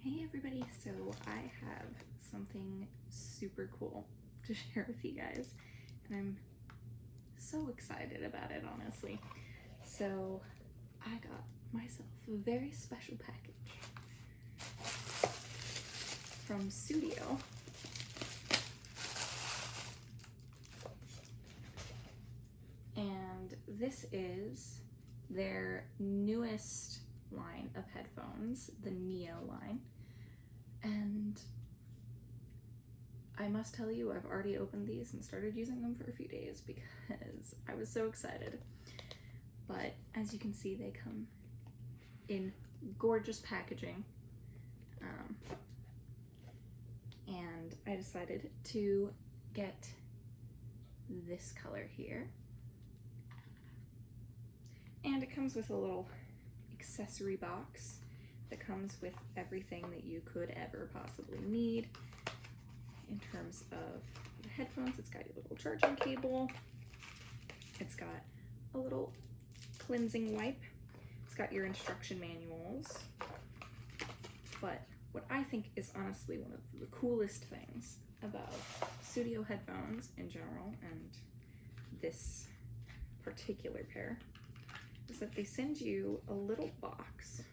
Hey everybody, so I have something super cool to share with you guys, and I'm so excited about it, honestly. So I got myself a very special package from Sudio. And this is their newest line of headphones, the Nio line. And I must tell you, I've already opened these and started using them for a few days because I was so excited. But as you can see, they come in gorgeous packaging. And I decided to get this color here. And it comes with a little accessory box that comes with everything that you could ever possibly need in terms of the headphones. It's got your little charging cable. It's got a little cleansing wipe. It's got your instruction manuals. But what I think is honestly one of the coolest things about Sudio headphones in general, and this particular pair, is that they send you a little box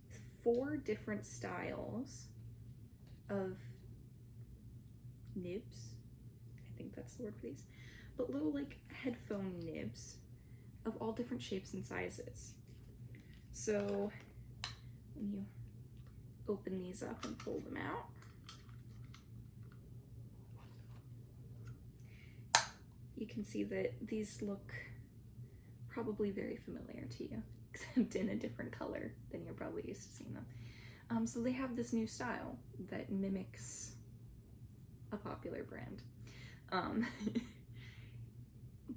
with 4 different styles of nibs. I think that's the word for these, but little like headphone nibs of all different shapes and sizes. So when you open these up and pull them out, you can see that these look probably very familiar to you, except in a different color than you're probably used to seeing them. So they have this new style that mimics a popular brand.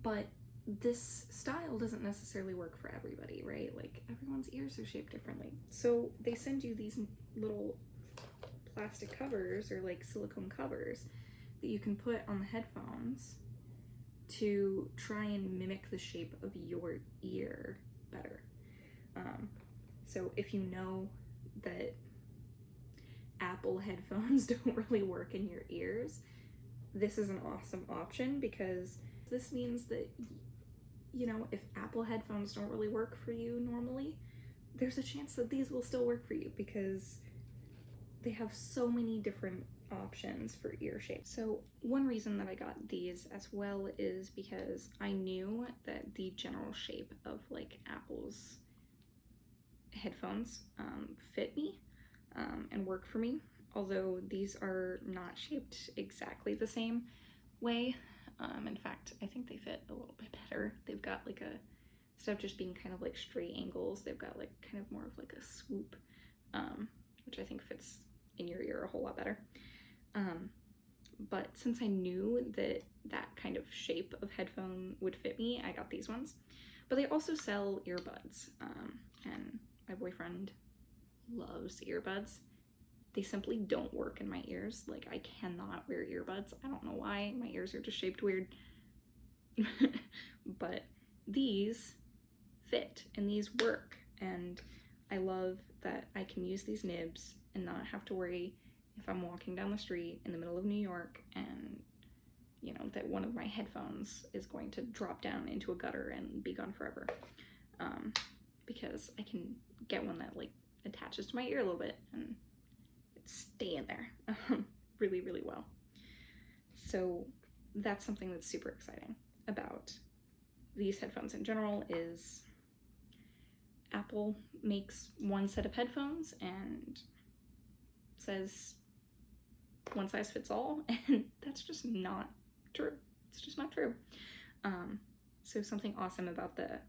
But this style doesn't necessarily work for everybody, right? Like, everyone's ears are shaped differently. So they send you these little plastic covers or like silicone covers that you can put on the headphones to try and mimic the shape of your ear better. So if you know that Apple headphones don't really work in your ears, this is an awesome option, because this means that, you know, if Apple headphones don't really work for you normally, there's a chance that these will still work for you because they have so many different options for ear shape. So one reason that I got these as well is because I knew that the general shape of like Apple's headphones fit me and work for me, although these are not shaped exactly the same way. In fact, I think they fit a little bit better. They've got like a, instead of just being kind of like straight angles, they've got like kind of more of like a swoop, which I think fits in your ear a whole lot better. But since I knew that that kind of shape of headphone would fit me, I got these ones. But they also sell earbuds, and my boyfriend loves earbuds. They simply don't work in my ears. Like, I cannot wear earbuds. I don't know why. My ears are just shaped weird. But these fit and these work, and I love that I can use these nibs and not have to worry if I'm walking down the street in the middle of New York and, you know, that one of my headphones is going to drop down into a gutter and be gone forever. Because I can get one that like attaches to my ear a little bit and stay in there really, really well. So that's something that's super exciting about these headphones in general, is Apple makes one set of headphones and says one size fits all, and that's just not true. It's just not true. So something awesome about the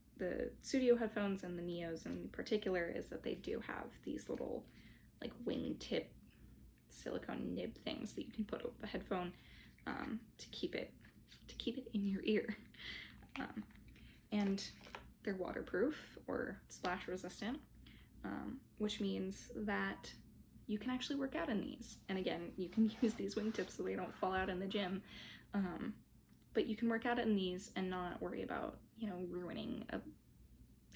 Sudio headphones and the Nios in particular is that they do have these little like wingtip silicone nib things that you can put over the headphone to keep it in your ear. And they're waterproof or splash resistant, which means that you can actually work out in these. And again, you can use these wingtips so they don't fall out in the gym. But you can work out in these and not worry about, you know, ruining a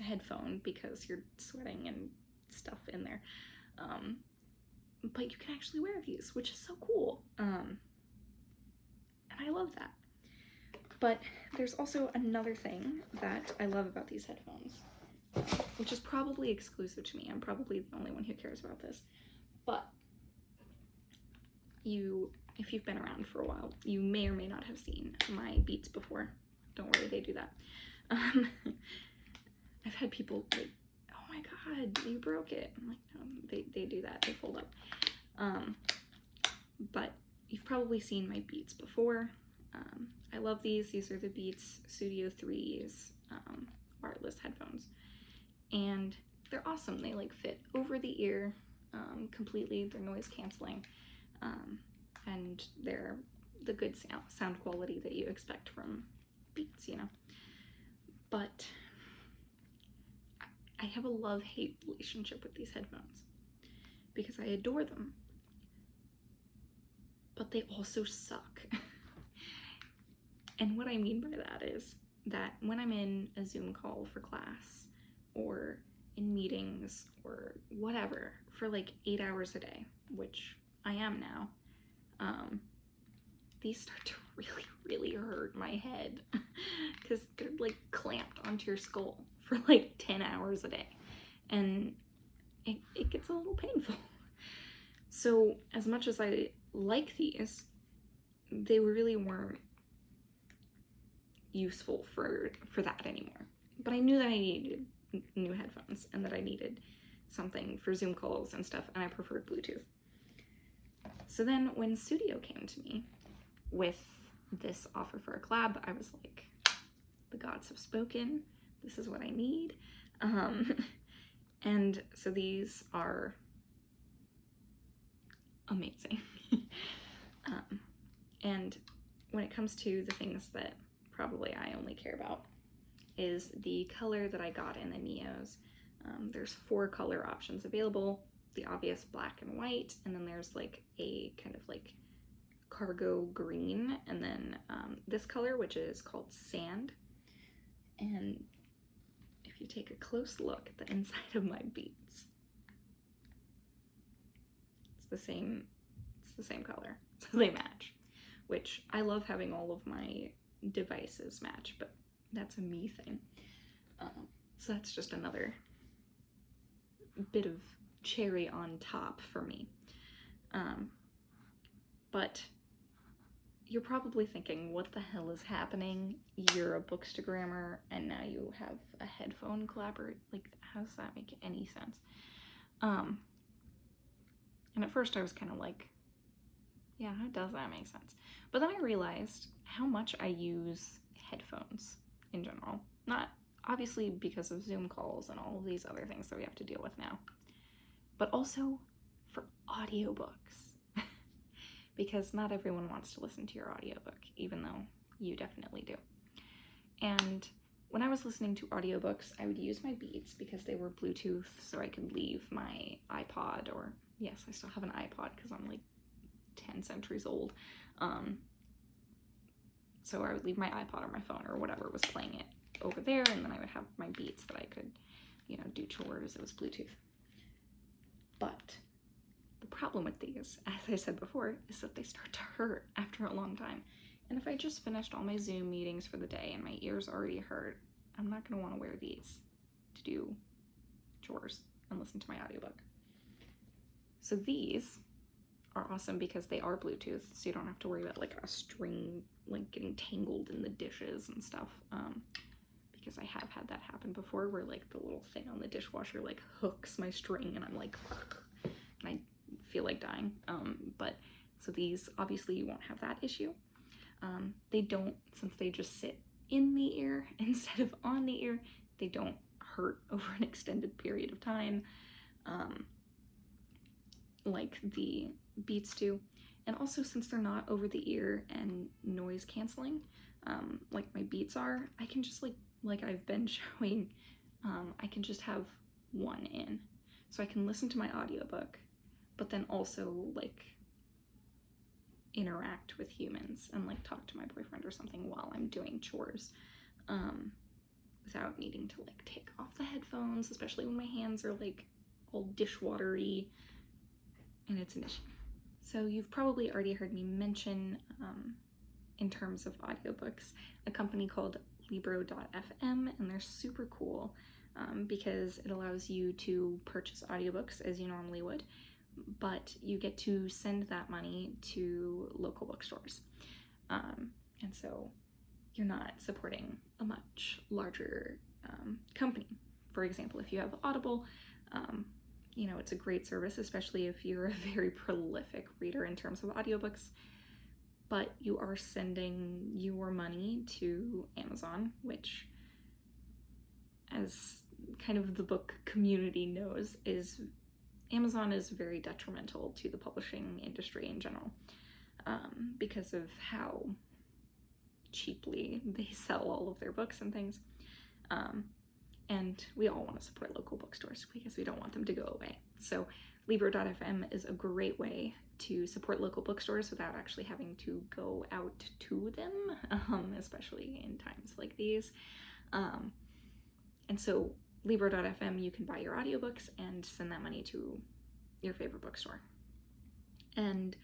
headphone because you're sweating and stuff in there. but you can actually wear these, which is so cool. And I love that. But there's also another thing that I love about these headphones, which is probably exclusive to me. I'm probably the only one who cares about this. But if you've been around for a while, you may or may not have seen my Beats before. Don't worry, they do that. I've had people like, oh my god, you broke it. I'm like, no, they do that, they fold up. But you've probably seen my Beats before. I love these. These are the Beats Sudio 3s wireless headphones. And they're awesome. They like fit over the ear completely. They're noise canceling. And they're the good sound quality that you expect from Beats, you know. But I have a love-hate relationship with these headphones because I adore them, but they also suck. And what I mean by that is that when I'm in a Zoom call for class or in meetings or whatever for like 8 hours a day, which I am now, these start to really hurt my head because they're like clamped onto your skull for like 10 hours a day, and it gets a little painful. So as much as I like these, they really weren't useful for that anymore. But I knew that I needed new headphones and that I needed something for Zoom calls and stuff, and I preferred Bluetooth. So then when Sudio came to me with this offer for a collab, I was like, the gods have spoken. This is what I need. And so these are amazing. And when it comes to the things that probably I only care about is the color that I got in the Nios. There's 4 color options available, the obvious black and white, and then there's like a kind of like cargo green, and then this color, which is called sand. And if you take a close look at the inside of my Beats, it's the same color, so they match, which I love having all of my devices match, but that's a me thing. So that's just another bit of cherry on top for me. But you're probably thinking, what the hell is happening? You're a bookstagrammer and now you have a headphone collabor. Like, how does that make any sense? And at first I was kind of like, yeah, how does that make sense? But then I realized how much I use headphones in general. Not obviously because of Zoom calls and all of these other things that we have to deal with now, but also for audiobooks. Because not everyone wants to listen to your audiobook, even though you definitely do. And when I was listening to audiobooks, I would use my Beats because they were Bluetooth, so I could leave my iPod, or yes, I still have an iPod because I'm like 10 centuries old. So I would leave my iPod or my phone or whatever was playing it over there, and then I would have my Beats that I could, you know, do chores. It was Bluetooth. But the problem with these, as I said before, is that they start to hurt after a long time. And if I just finished all my Zoom meetings for the day and my ears already hurt, I'm not going to want to wear these to do chores and listen to my audiobook. So these are awesome because they are Bluetooth, so you don't have to worry about like a string like getting tangled in the dishes and stuff. Because I have had that happen before, where like the little thing on the dishwasher like hooks my string and I'm like, and I feel like dying. But so these, obviously you won't have that issue. They don't, since they just sit in the ear instead of on the ear, they don't hurt over an extended period of time, like the Beats do. And also, since they're not over the ear and noise canceling, like my Beats are, I can just like I've been showing, I can just have one in. So I can listen to my audiobook, but then also like interact with humans and like talk to my boyfriend or something while I'm doing chores, without needing to like take off the headphones, especially when my hands are like all dishwatery. and it's an issue. So you've probably already heard me mention, in terms of audiobooks, a company called Libro.fm, and they're super cool because it allows you to purchase audiobooks as you normally would, but you get to send that money to local bookstores. And so you're not supporting a much larger company. For example, if you have Audible, you know, it's a great service, especially if you're a very prolific reader in terms of audiobooks, but you are sending your money to Amazon, which, as kind of the book community knows, Amazon is very detrimental to the publishing industry in general, because of how cheaply they sell all of their books and things. And we all want to support local bookstores because we don't want them to go away. So Libro.fm is a great way to support local bookstores without actually having to go out to them, especially in times like these. And so Libro.fm, you can buy your audiobooks and send that money to your favorite bookstore. And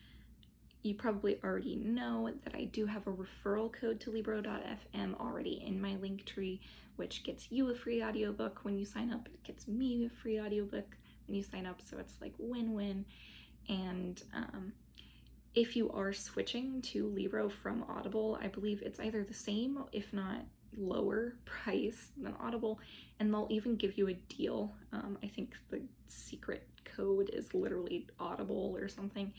you probably already know that I do have a referral code to Libro.fm already in my link tree, which gets you a free audiobook when you sign up. It gets me a free audiobook when you sign up, so it's like win-win. And if you are switching to Libro from Audible, I believe it's either the same, if not lower price than Audible, and they'll even give you a deal. I think the secret code is literally Audible or something,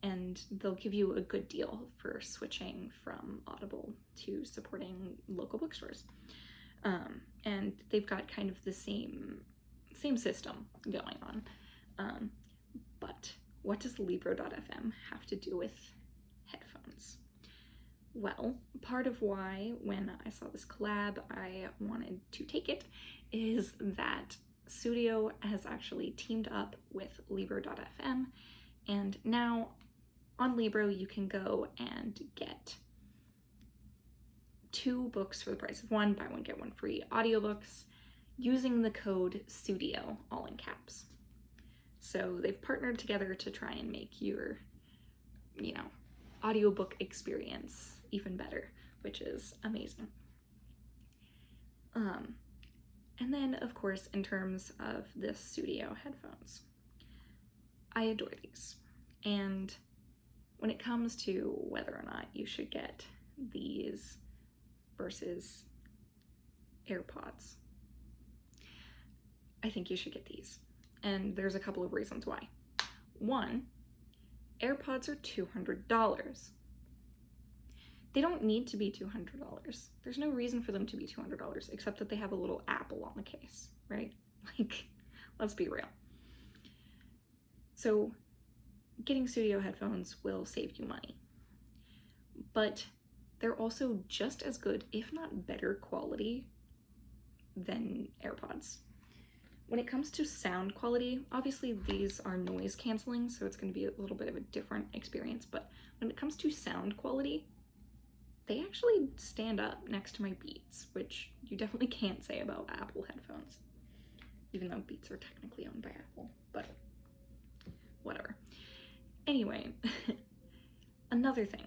and they'll give you a good deal for switching from Audible to supporting local bookstores. And they've got kind of the same system going on. But what does Libro.fm have to do with headphones? Well, part of why when I saw this collab I wanted to take it is that Sudio has actually teamed up with Libro.fm, and now on Libro you can go and get 2 books for the price of 1, buy one get one free audiobooks, using the code Sudio, all in caps. So they've partnered together to try and make your, you know, audiobook experience even better, which is amazing. And then, of course, in terms of the Sudio headphones, I adore these. And when it comes to whether or not you should get these versus AirPods, I think you should get these. And there's a couple of reasons why. One, AirPods are $200. They don't need to be $200. There's no reason for them to be $200, except that they have a little Apple on the case, right? Like, let's be real. So getting Sudio headphones will save you money, but they're also just as good, if not better quality than AirPods. When it comes to sound quality, obviously these are noise canceling, so it's going to be a little bit of a different experience, but when it comes to sound quality, they actually stand up next to my Beats, which you definitely can't say about Apple headphones, even though Beats are technically owned by Apple, but whatever. Anyway, another thing,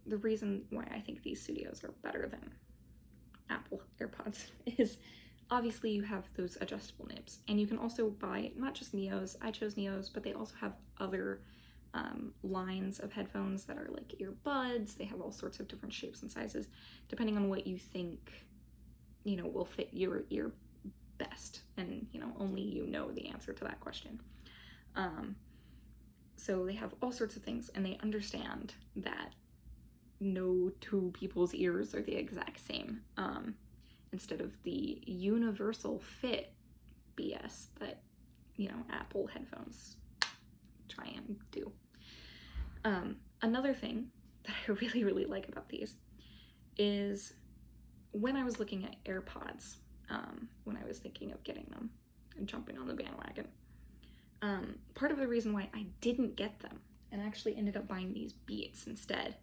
the reason why I think these Sudios are better than Apple AirPods is obviously you have those adjustable nibs, and you can also buy not just Nios. I chose Nios, but they also have other lines of headphones that are like earbuds. They have all sorts of different shapes and sizes, depending on what you think, you know, will fit your ear best, and you know, only you know the answer to that question. So they have all sorts of things, and they understand that no 2 people's ears are the exact same, instead of the universal fit BS that, you know, Apple headphones try and do. Another thing that I really, really like about these is when I was looking at AirPods, when I was thinking of getting them and jumping on the bandwagon, part of the reason why I didn't get them and actually ended up buying these Beats instead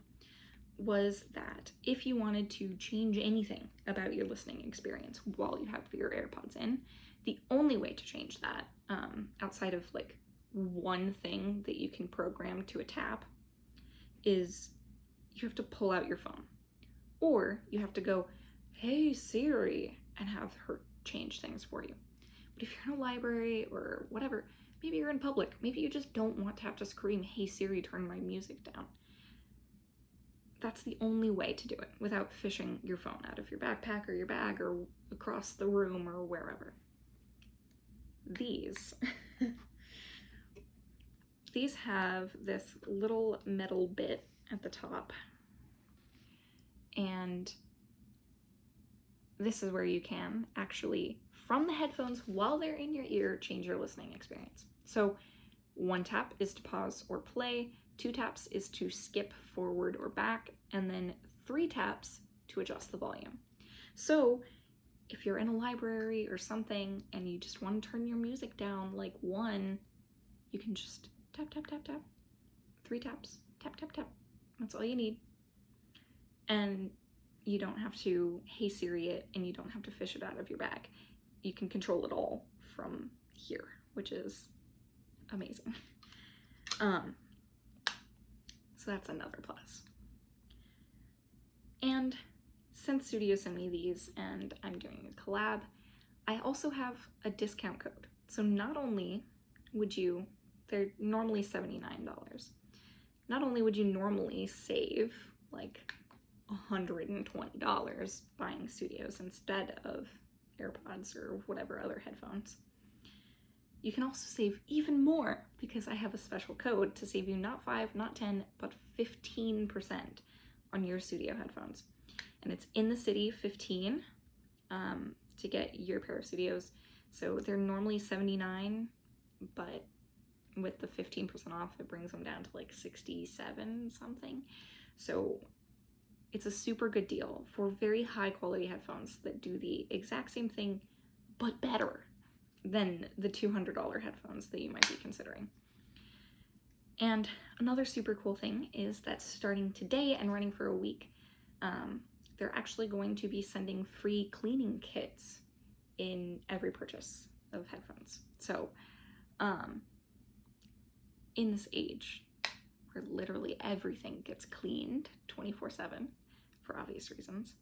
was that if you wanted to change anything about your listening experience while you have your AirPods in, the only way to change that, outside of like one thing that you can program to a tap is you have to pull out your phone. Or you have to go, "Hey Siri," and have her change things for you. But if you're in a library or whatever, maybe you're in public, maybe you just don't want to have to scream, "Hey Siri, turn my music down." That's the only way to do it without fishing your phone out of your backpack or your bag or across the room or wherever. These have this little metal bit at the top, and this is where you can actually, from the headphones while they're in your ear, change your listening experience. So 1 tap is to pause or play, 2 taps is to skip forward or back, and then 3 taps to adjust the volume. So if you're in a library or something and you just want to turn your music down like 1, you can just tap, tap, tap, tap. 3 taps, tap, tap, tap. That's all you need. And you don't have to Hey Siri it, and you don't have to fish it out of your bag. You can control it all from here, which is amazing. So that's another plus. And since Sudio sent me these and I'm doing a collab, I also have a discount code. So not only would you, they're normally $79. Not only would you normally save like $120 buying Sudios instead of AirPods or whatever other headphones, you can also save even more because I have a special code to save you not 5, not 10, but 15% on your Sudio headphones. And it's in the city 15 to get your pair of Sudios. So they're normally $79, but with the 15% off, it brings them down to like $67 something. So it's a super good deal for very high quality headphones that do the exact same thing, but better than the $200 headphones that you might be considering. And another super cool thing is that starting today and running for a week, they're actually going to be sending free cleaning kits in every purchase of headphones. So in this age where literally everything gets cleaned 24/7 for obvious reasons,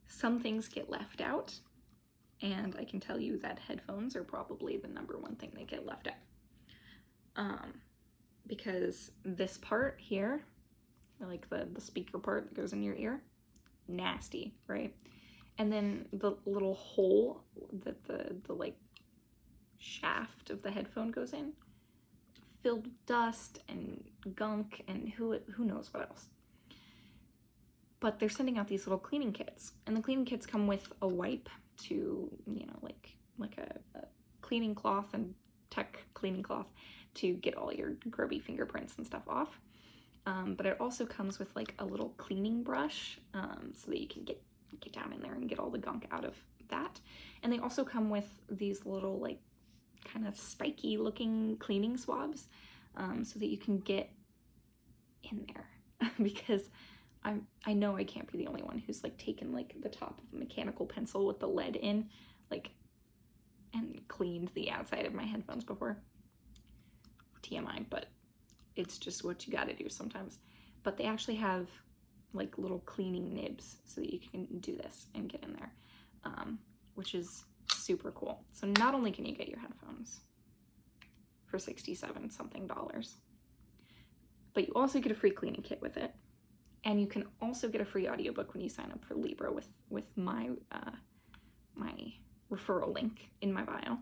some things get left out. And I can tell you that headphones are probably the #1 thing that get left out. Because this part here, like the speaker part that goes in your ear, nasty, right? And then the little hole that the like shaft of the headphone goes in, filled with dust and gunk and who knows what else. But they're sending out these little cleaning kits, and the cleaning kits come with a wipe to, you know, like a cleaning cloth and tech cleaning cloth to get all your grubby fingerprints and stuff off. But it also comes with like a little cleaning brush so that you can get down in there and get all the gunk out of that. And they also come with these little like kind of spiky looking cleaning swabs so that you can get in there because I know I can't be the only one who's like taken like the top of a mechanical pencil with the lead in like and cleaned the outside of my headphones before. TMI, but it's just what you gotta do sometimes. But they actually have like little cleaning nibs so that you can do this and get in there, which is super cool. So not only can you get your headphones for $67 something, but you also get a free cleaning kit with it. And you can also get a free audiobook when you sign up for Libra with my my referral link in my bio.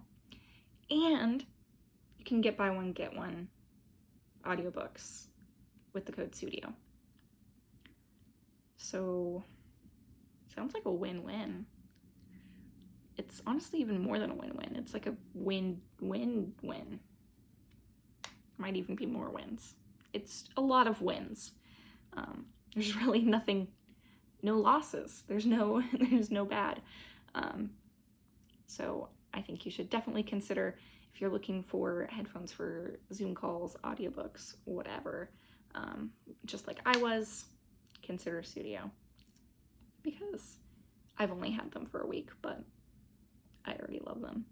And you can get buy one, get one audiobooks with the code Sudio. So, sounds like a win-win. It's honestly even more than a win-win. It's like a win-win-win. Might even be more wins. It's a lot of wins. There's really no losses. There's no bad. So I think you should definitely consider, if you're looking for headphones for Zoom calls, audiobooks, whatever, just like I was, consider Sudio. Because I've only had them for a week, but I already love them.